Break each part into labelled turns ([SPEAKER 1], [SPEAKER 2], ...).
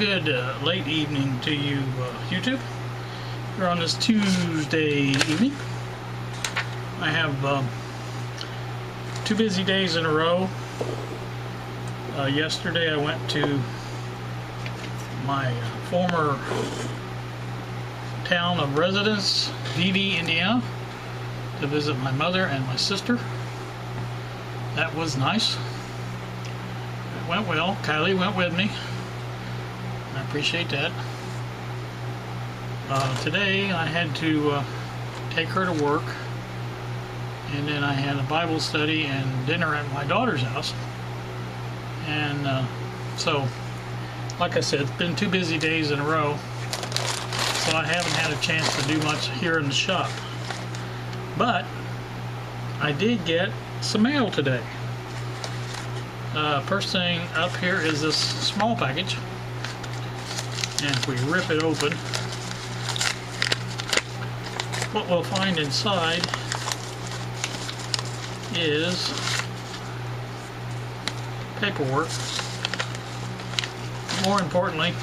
[SPEAKER 1] good late evening to you, YouTube. Here on this Tuesday evening. I have 2 busy days in a row. Yesterday I went to my former town of residence, DERB, Indiana, to visit my mother and my sister. That was nice. It went well. Kylie went with me. I appreciate that. Today I had to take her to work, and then I had a Bible study and dinner at my daughter's house. And so, like I said, it's been 2 busy days in a row, so I haven't had a chance to do much here in the shop. But I did get some mail today. First thing up here is this small package, and if we rip it open, what we'll find inside is paperwork. More importantly,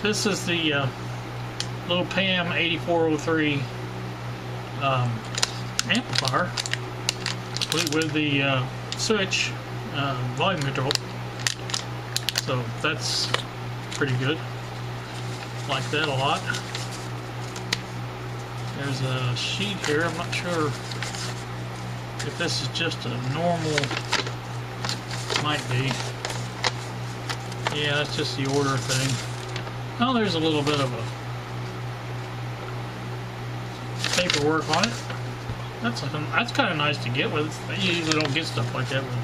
[SPEAKER 1] this is the little PAM 8403 amplifier with the switch volume control. So that's pretty good. Like that a lot. There's a sheet here. I'm not sure if this is just a normal. Might be. Yeah, that's just the order thing. Oh, there's a little bit of a paperwork on it. That's kind of nice to get with. You usually don't get stuff like that with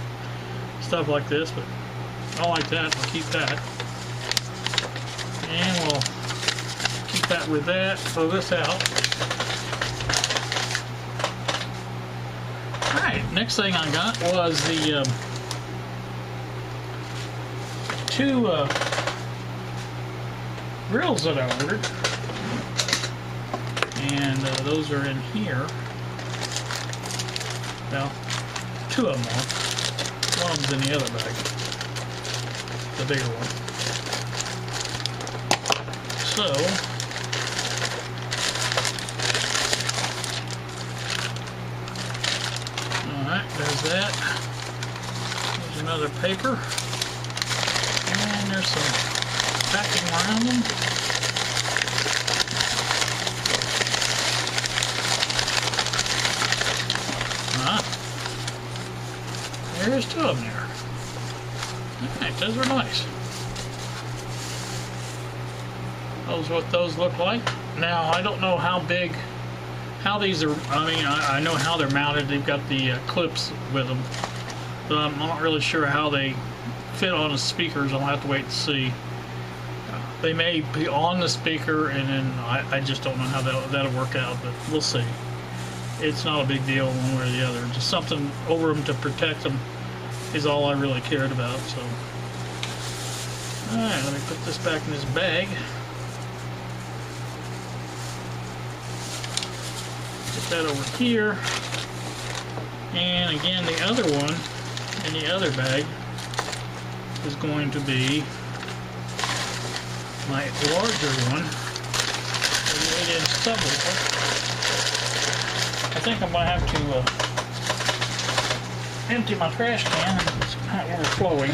[SPEAKER 1] stuff like this, but I like that. We'll keep that, and we'll keep that with that. Throw this out. All right. Next thing I got was the 2 grills that I ordered, and those are in here. Well, 2 of them are. One of them's in the other bag, the bigger one. So, alright, there's that. There's another paper. And there's some packing around them. There's 2 of them there. Alright, those are nice. Those what those look like. Now, I don't know how big, how these are, I know how they're mounted. They've got the clips with them. But I'm not really sure how they fit on the speakers. I'll have to wait and see. They may be on the speaker, and then I just don't know how that'll work out, but we'll see. It's not a big deal one way or the other. Just something over them to protect them is all I really cared about. So, alright, let me put this back in this bag. Put that over here. And again, the other one in the other bag is going to be my larger one, 38-inch subwoofer. I think I'm going to have to empty my trash can. It's kind of overflowing.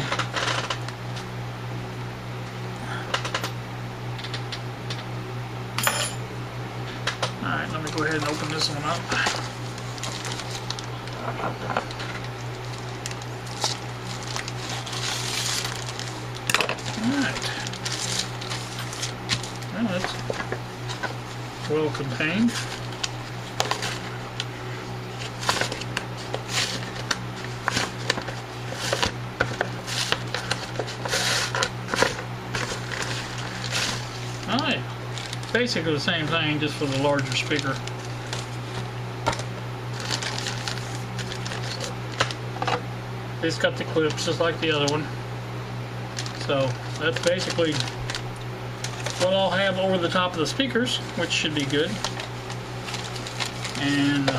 [SPEAKER 1] Alright, let me go ahead and open this one up. Alright. Well, that's well contained. Alright. Basically the same thing, just for the larger speaker. It's got the clips just like the other one. So that's basically what I'll have over the top of the speakers, which should be good. And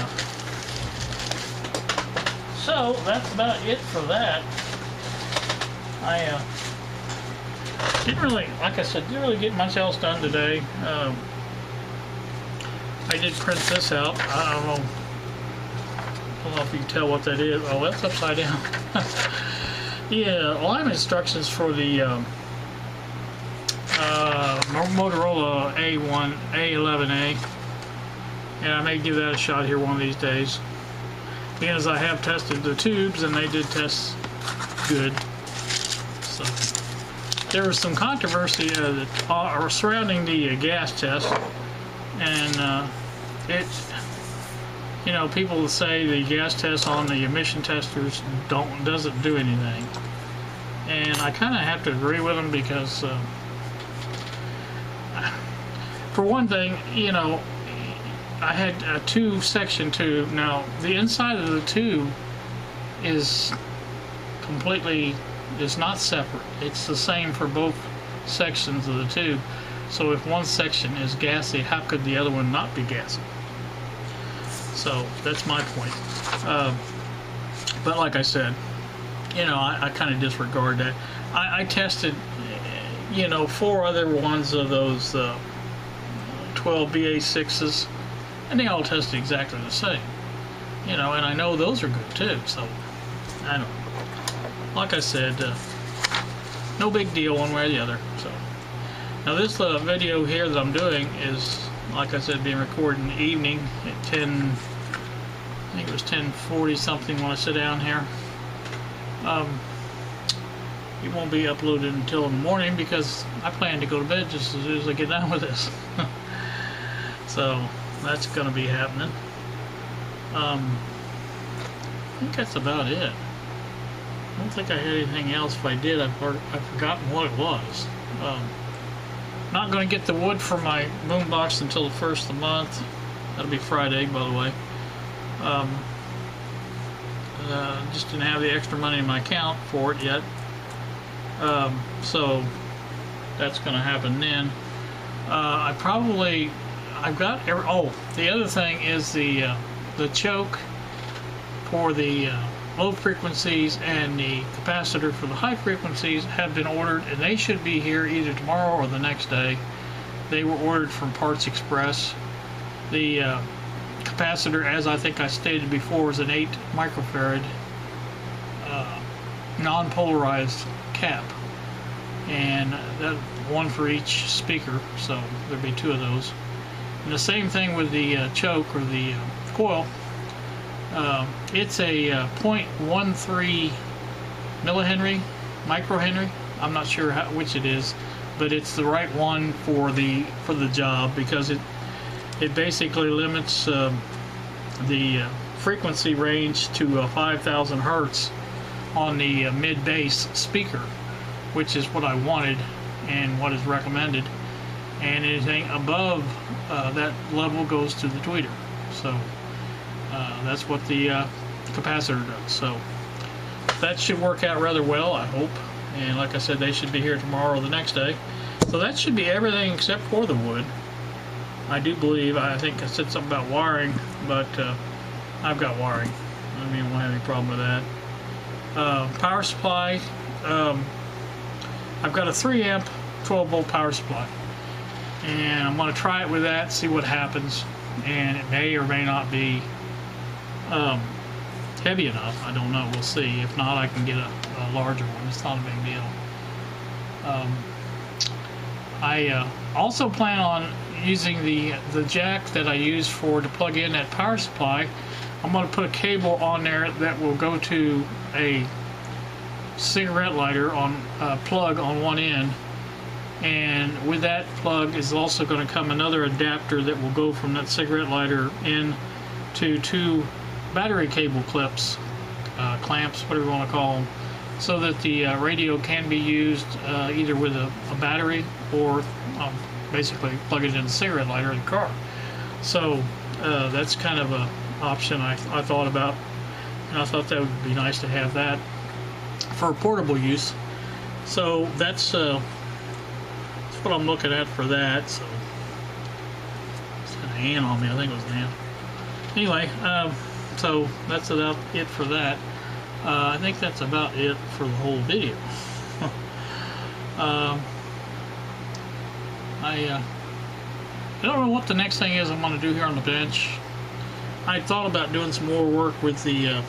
[SPEAKER 1] so, So that's about it for that. I Didn't really, like I said, didn't really get much else done today. I did print this out. I don't know if you can tell what that is. Oh, that's upside down. Yeah, line instructions for the Motorola A11A, and I may give that a shot here one of these days, because I have tested the tubes and they did test good. So there was some controversy surrounding the gas test, and people say the gas test on the emission testers doesn't do anything, and I kind of have to agree with them, because for one thing, I had a 2-section tube. Now the inside of the tube is not separate. It's the same for both sections of the tube. So if one section is gassy, how could the other one not be gassy? So that's my point. But like I said, I kind of disregard that. I tested, 4 other ones of those 12 BA6s, and they all tested exactly the same. And I know those are good too. So I don't know. Like I said, no big deal one way or the other. So now this video here that I'm doing is, like I said, being recorded in the evening at 10. I think it was 10:40 something when I sit down here. It won't be uploaded until in the morning, because I plan to go to bed just as soon as I get done with this. So that's going to be happening. I think that's about it. I don't think I had anything else. If I did, I've forgotten what it was. Not going to get the wood for my boombox until the 1st of the month. That'll be Friday, by the way. Just didn't have the extra money in my account for it yet. So that's going to happen then. The other thing is the choke for the low frequencies and the capacitor for the high frequencies have been ordered, and they should be here either tomorrow or the next day. They were ordered from Parts Express. The capacitor, as I think I stated before, is an 8 microfarad non-polarized cap, and that one for each speaker, so there'll be 2 of those. And the same thing with the choke, or the coil. It's a 0.13 millihenry, microhenry. I'm not sure which it is, but it's the right one for the job, because it basically limits the frequency range to 5,000 hertz on the mid-bass speaker, which is what I wanted and what is recommended. And anything above that level goes to the tweeter. So that's what the capacitor does. So that should work out rather well, I hope. And like I said, they should be here tomorrow or the next day. So that should be everything except for the wood. I do believe, I think I said something about wiring, but I've got wiring. I mean, I won't have any problem with that. Power supply, I've got a 3 amp 12 volt power supply, and I'm going to try it with that, see what happens, and it may or may not be heavy enough. I don't know, we'll see. If not, I can get a larger one. It's not a big deal. I also plan on using the jack that I use to plug in that power supply. I'm going to put a cable on there that will go to a cigarette lighter on plug on one end, and with that plug is also going to come another adapter that will go from that cigarette lighter in to 2 battery cable clips, clamps, whatever you want to call them, so that the radio can be used either with a battery or basically plug it in the cigarette lighter in the car. So that's kind of a option I thought about, and I thought that would be nice to have that for portable use. So that's what I'm looking at for that. So it's got a hand on me. I think it was an hand. Anyway, so that's about it for that. I think that's about it for the whole video. I don't know what the next thing is I'm going to do here on the bench. I thought about doing some more work with the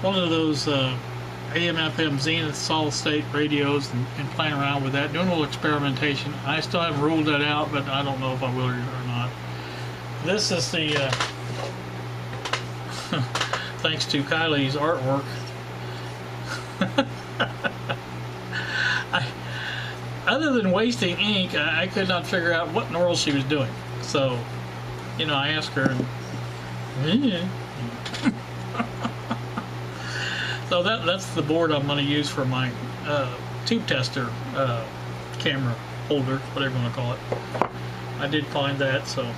[SPEAKER 1] one of those AM/FM Zenith solid state radios and playing around with that, doing a little experimentation. I still haven't ruled that out, but I don't know if I will or not. This is the thanks to Kylie's artwork. Other than wasting ink, I could not figure out what in the world she was doing. So, you know, I asked her, and so that's the board I'm going to use for my tube tester camera holder, whatever you want to call it. I did find that, so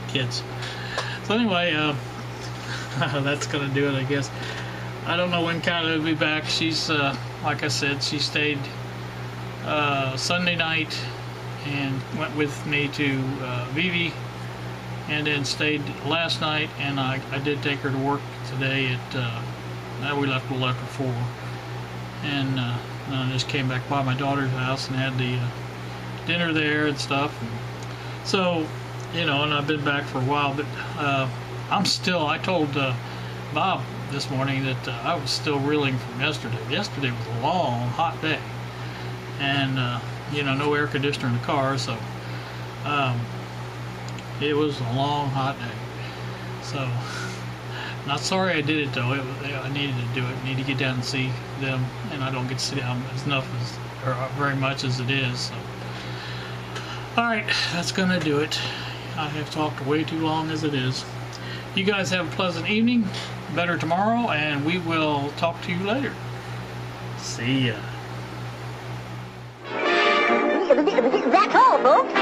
[SPEAKER 1] kids. So anyway, that's going to do it, I guess. I don't know when Kylie will be back. She's, like I said, she stayed Sunday night and went with me to Vivi, and then stayed last night, and I did take her to work today at, we left a little after 4, and I just came back by my daughter's house and had the dinner there and stuff, and so, you know, and I've been back for a while, but I'm still, I told Bob this morning that I was still reeling from yesterday. Yesterday was a long, hot day, and you know, no air conditioner in the car, so it was a long, hot day. So, not sorry I did it though. I needed to do it. I need to get down and see them, and I don't get to sit down enough or very much as it is. So, all right, that's gonna do it. I have talked way too long as it is. You guys have a pleasant evening. Better tomorrow, and we will talk to you later. See ya.
[SPEAKER 2] That's all, folks.